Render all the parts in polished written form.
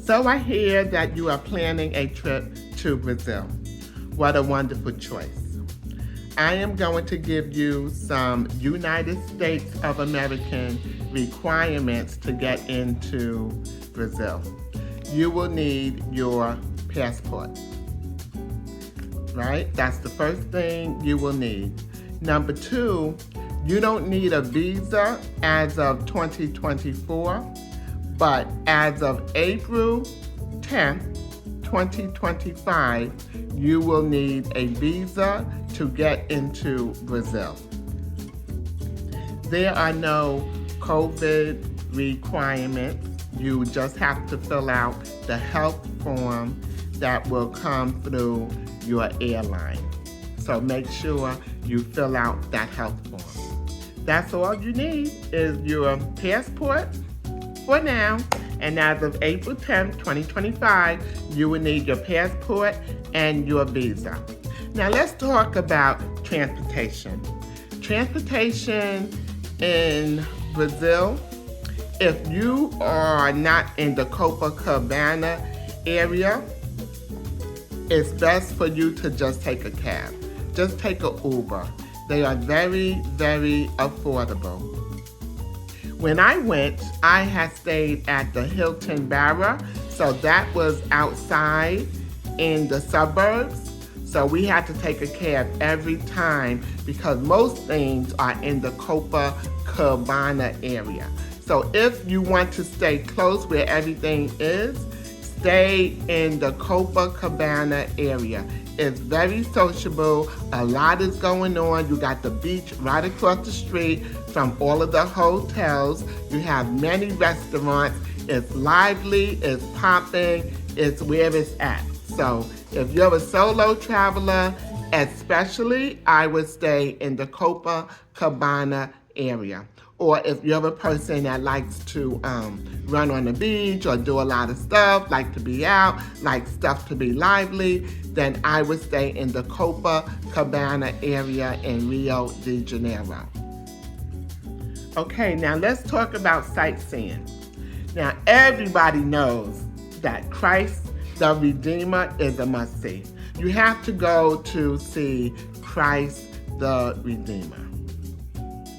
So I hear that you are planning a trip to Brazil. What a wonderful choice. I am going to give you some United States of American requirements to get into Brazil. You will need your passport, right? That's the first thing you will need. Number two, you don't need a visa as of 2024, but as of April 10th, 2025, you will need a visa to get into Brazil. There are no COVID requirements. You just have to fill out the health form that will come through your airline. So make sure you fill out that health form. That's all you need is your passport for now. And as of April 10th, 2025, you will need your passport and your visa. Now let's talk about transportation. Transportation in Brazil, if you are not in the Copacabana area, it's best for you to just take a cab. Just take an Uber. They are very, very affordable. When I went, I had stayed at the Hilton Barra, so that was outside in the suburbs. So we had to take a cab every time because most things are in the Copacabana area. So if you want to stay close where everything is, stay in the Copacabana area. It's very sociable. A lot is going on. You got the beach right across the street from all of the hotels. You have many restaurants. It's lively, it's popping, it's where it's at. So if you're a solo traveler, especially, I would stay in the Copacabana area. Or if you're a person that likes to run on the beach or do a lot of stuff, like to be out, like stuff to be lively, then I would stay in the Copacabana area in Rio de Janeiro. Okay, now let's talk about sightseeing. Now everybody knows that Christ the Redeemer is a must-see. You have to go to see Christ the Redeemer.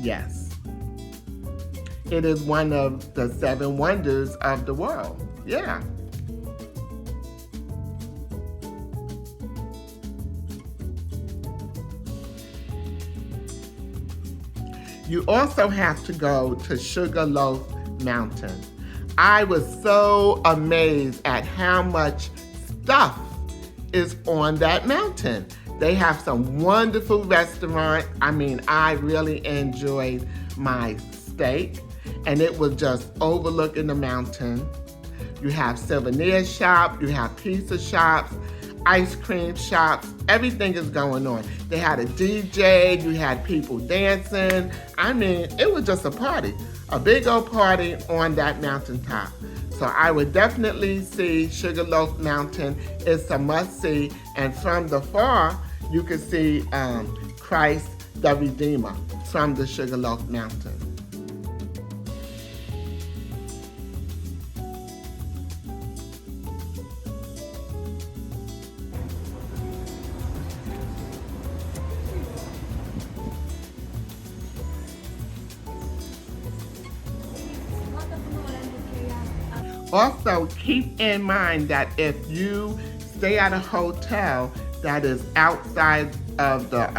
Yes. It is one of the 7 wonders of the world. Yeah. You also have to go to Sugarloaf Mountain. I was so amazed at how much stuff is on that mountain. They have some wonderful restaurants. I mean, I really enjoyed my steak, and it was just overlooking the mountain. You have souvenir shops, you have pizza shops, ice cream shops, everything is going on. They had a DJ, you had people dancing. I mean, it was just a party, a big old party on that mountaintop. So I would definitely see Sugarloaf Mountain. It's a must-see, and from the far, you can see Christ the Redeemer from the Sugarloaf Mountain. Also, keep in mind that if you stay at a hotel that is outside of the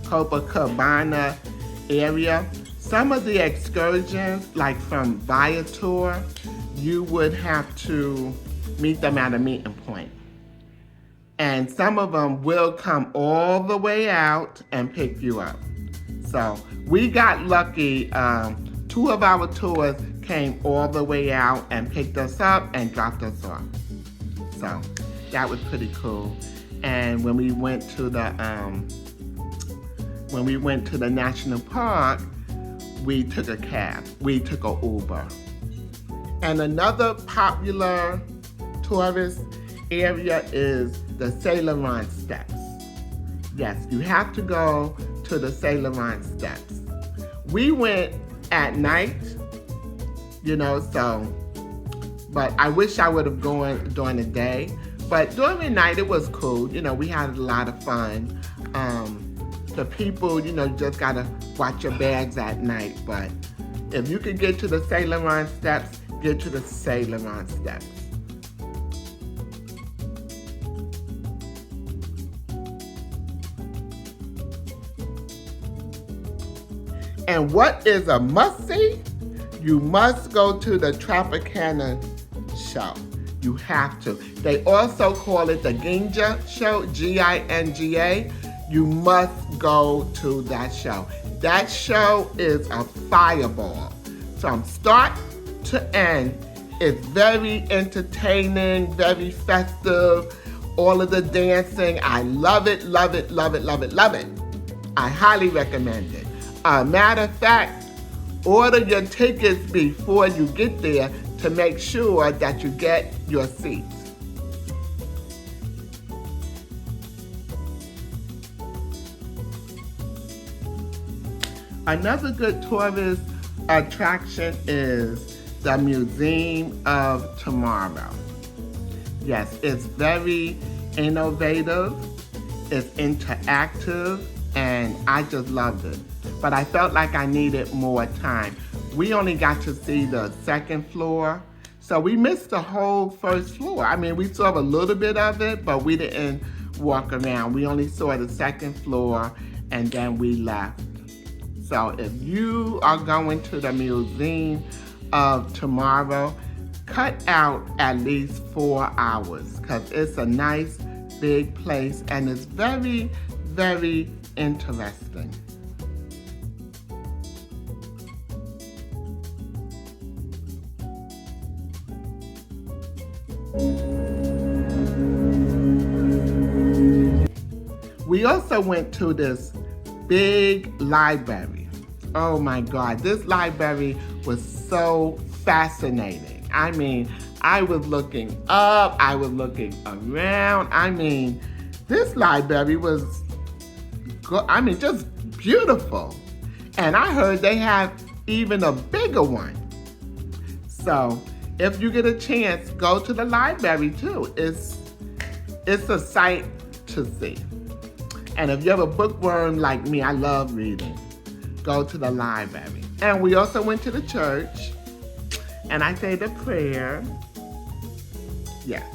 Copacabana area, some of the excursions, like from Viator, you would have to meet them at a meeting point. And some of them will come all the way out and pick you up. So we got lucky. 2 of our tours came all the way out and picked us up and dropped us off. So that was pretty cool. And when we went to the national park, we took a cab. We took an Uber. And another popular tourist area is the Saint-Laurent Steps. Yes, you have to go to the Saint-Laurent Steps. We went at night, so But I wish I would have gone during the day. But during the night, it was cool. You know, we had a lot of fun. The people, you know, you just gotta watch your bags at night. But if you could get to the Saint Laurent steps, get to the Saint Laurent steps. And what is a must-see? You must go to the Tropicana show. You have to. They also call it the Ginga show, Ginga. You must go to that show. That show is a fireball. From start to end, it's very entertaining, very festive, all of the dancing. I love it, love it, love it, love it, love it. I highly recommend it. Matter of fact, order your tickets before you get there to make sure that you get your seats. Another good tourist attraction is the Museum of Tomorrow. Yes, it's very innovative, it's interactive, and I just loved it. But I felt like I needed more time. We only got to see the second floor, so we missed the whole first floor. I mean, we saw a little bit of it, but we didn't walk around. We only saw the second floor, and then we left. So if you are going to the Museum of Tomorrow, cut out at least 4 hours, because it's a nice big place, and it's very, very interesting. We also went to this big library. Oh my God, this library was so fascinating. I mean, I was looking up, I was looking around. I mean, this library was, just beautiful. And I heard they have even a bigger one. So if you get a chance, go to the library too. It's a sight to see. And if you're a bookworm like me, I love reading, go to the library. And we also went to the church, and I said a prayer. Yes.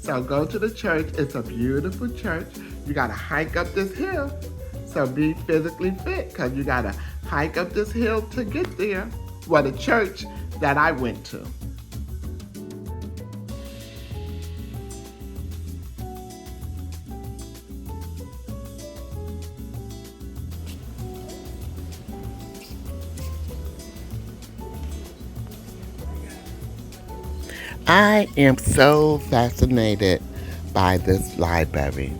So go to the church. It's a beautiful church. You gotta hike up this hill. So be physically fit, because you gotta hike up this hill to get there. Well, the church that I went to. I am so fascinated by this library.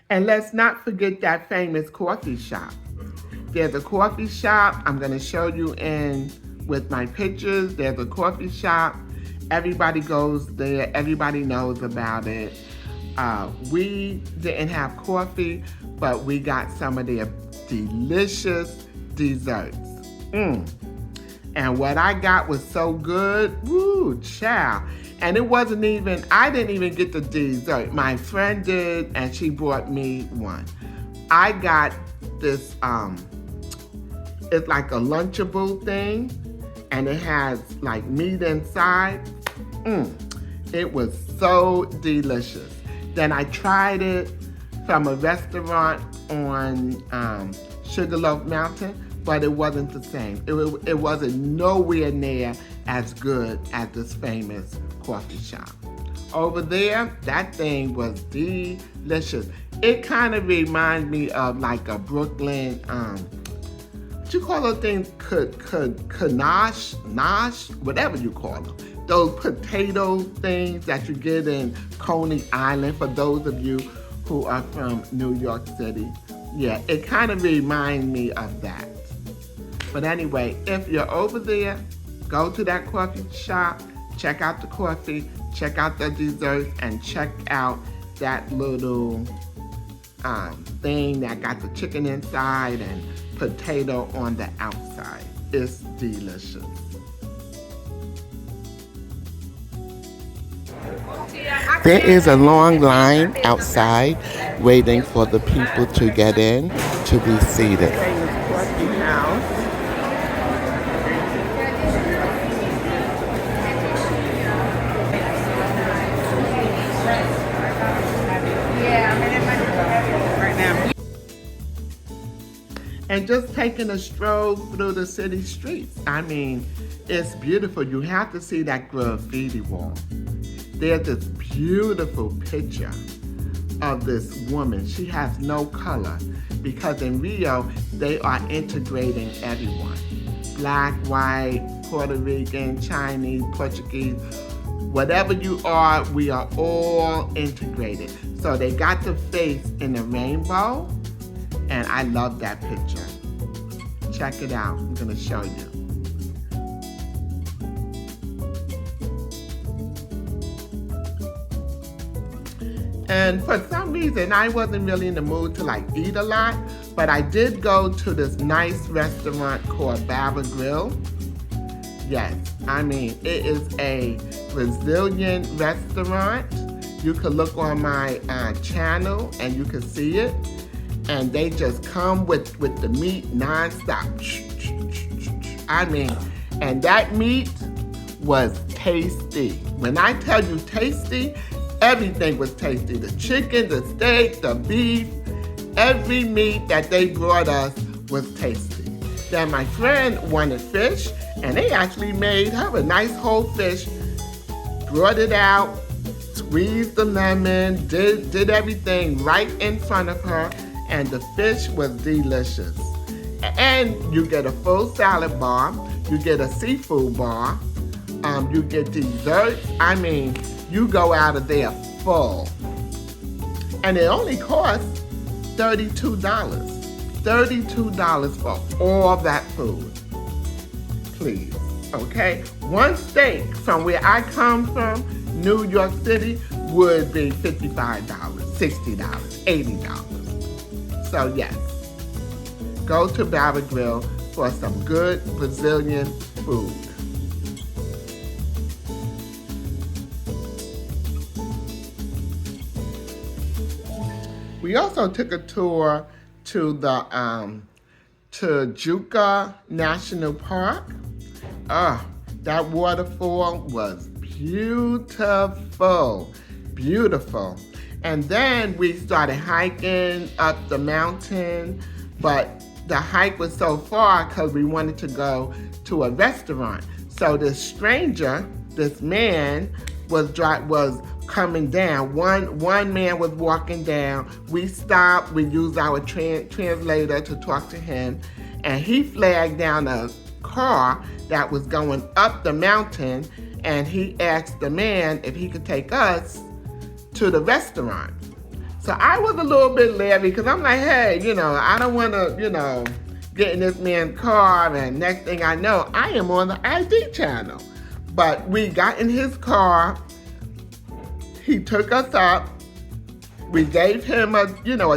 And let's not forget that famous coffee shop. There's a coffee shop. I'm going to show you in with my pictures. There's a coffee shop. Everybody goes there. Everybody knows about it. We didn't have coffee, but we got some of their delicious desserts. And what I got was so good. Woo, chow. And it wasn't even, I didn't even get the dessert. My friend did, and she brought me one. I got this, it's like a Lunchable thing, and it has like meat inside. It was so delicious. Then I tried it from a restaurant on Sugarloaf Mountain, but it wasn't the same. It wasn't nowhere near as good as this famous coffee shop. Over there, that thing was delicious. It kind of reminds me of like a Brooklyn, what you call those things, nosh, whatever you call them. Those potato things that you get in Coney Island, for those of you who are from New York City. Yeah, it kind of reminds me of that. But anyway, if you're over there, go to that coffee shop, check out the coffee, check out the desserts, and check out that little thing that got the chicken inside and potato on the outside. It's delicious. There is a long line outside waiting for the people to get in to be seated. And just taking a stroll through the city streets. I mean, it's beautiful. You have to see that graffiti wall. There's this beautiful picture of this woman. She has no color because in Rio, they are integrating everyone. Black, white, Puerto Rican, Chinese, Portuguese, whatever you are, we are all integrated. So they got the face in the rainbow, and I love that picture. Check it out, I'm gonna show you. And for some reason, I wasn't really in the mood to like eat a lot, but I did go to this nice restaurant called Baba Grill. Yes, I mean, it is a Brazilian restaurant. You can look on my channel and you can see it. And they just come with the meat nonstop. I mean, and that meat was tasty. When I tell you tasty, everything was tasty. The chicken, the steak, the beef, every meat that they brought us was tasty. Then my friend wanted fish, and they actually made her a nice whole fish, brought it out, squeezed the lemon, did everything right in front of her, and the fish was delicious. And you get a full salad bar, you get a seafood bar, you get desserts. I mean, you go out of there full. And it only costs $32. $32 for all that food. Please, okay? One steak from where I come from, New York City, would be $55, $60, $80. So yes, go to Baba Grill for some good Brazilian food. We also took a tour to the Juca National Park. That waterfall was beautiful, beautiful. And then we started hiking up the mountain, but the hike was so far because we wanted to go to a restaurant. So this stranger, this man, was coming down. One man was walking down. We stopped. We used our translator to talk to him, and he flagged down a car that was going up the mountain, and he asked the man if he could take us to the restaurant. So I was a little bit leery because I'm like, hey, I don't want to, get in this man's car, and next thing I know, I am on the ID channel. But we got in his car, he took us up, we gave him a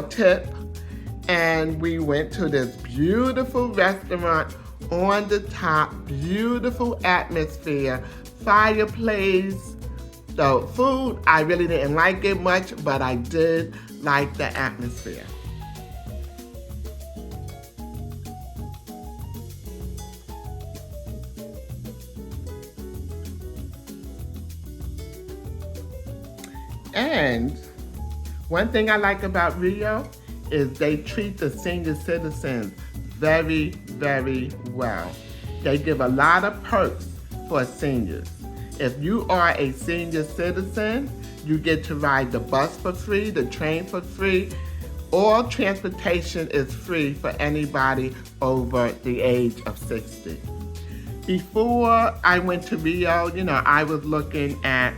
tip, and we went to this beautiful restaurant on the top, beautiful atmosphere, fireplace. The food, I really didn't like it much, but I did like the atmosphere. And one thing I like about Rio is they treat the senior citizens very, very well. They give a lot of perks for seniors. If you are a senior citizen, you get to ride the bus for free, the train for free. All transportation is free for anybody over the age of 60. Before I went to Rio, I was looking at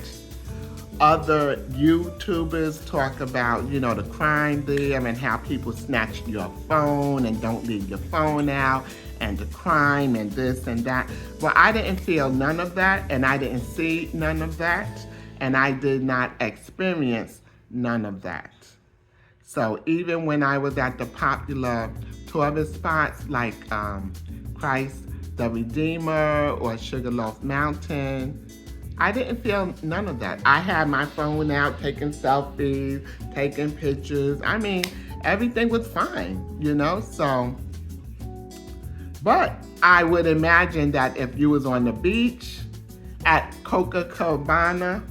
other YouTubers talk about, the crime there and how people snatch your phone and don't leave your phone out and the crime and this and that. Well, I didn't feel none of that, and I didn't see none of that, and I did not experience none of that. So even when I was at the popular tourist spots like Christ the Redeemer or Sugarloaf Mountain, I didn't feel none of that. I had my phone out taking selfies, taking pictures. I mean, everything was fine, you know? So, but I would imagine that if you was on the beach at Copacabana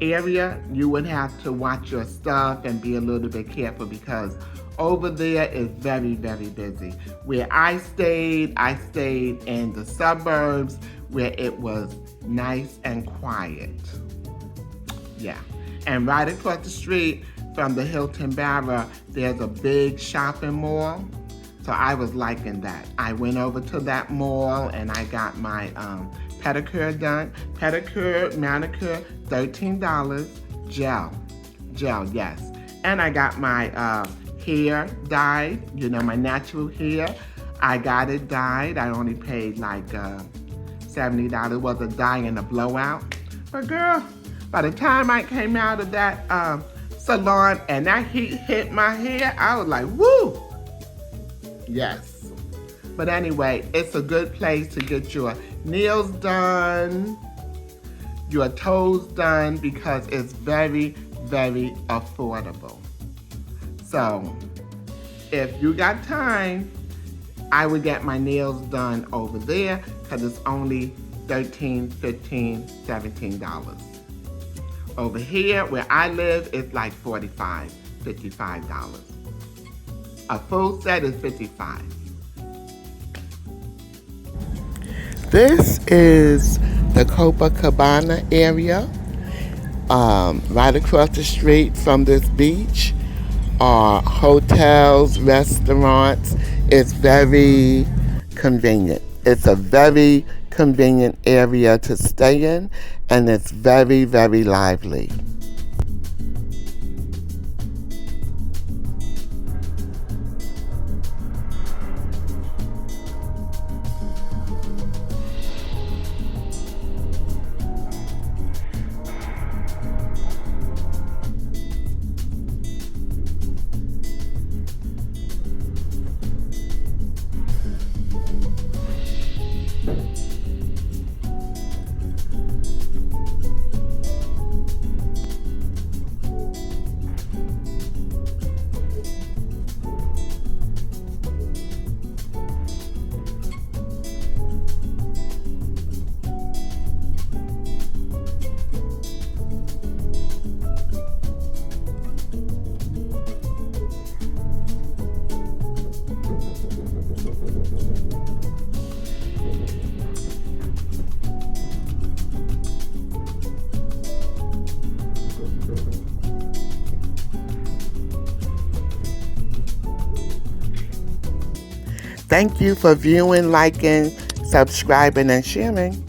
area, you would have to watch your stuff and be a little bit careful because over there is very, very busy. Where I stayed in the suburbs where it was nice and quiet. Yeah. And right across the street from the Hilton Barra, there's a big shopping mall. So I was liking that. I went over to that mall and I got my pedicure done. Pedicure, manicure, $13. Gel, yes. And I got my hair dyed, you know, my natural hair. I got it dyed. I only paid like $70. It was a dye and a blowout. But girl, by the time I came out of that salon and that heat hit my hair, I was like, woo! Yes. But anyway, it's a good place to get your nails done, your toes done, because it's very, very affordable. So if you got time, I would get my nails done over there because it's only $13, $15, $17. Over here where I live, it's like $45, $55. A full set is $55. This is the Copacabana area. Right across the street from this beach are hotels, restaurants. It's very convenient. It's a very convenient area to stay in, and it's very, very lively. Thank you for viewing, liking, subscribing, and sharing.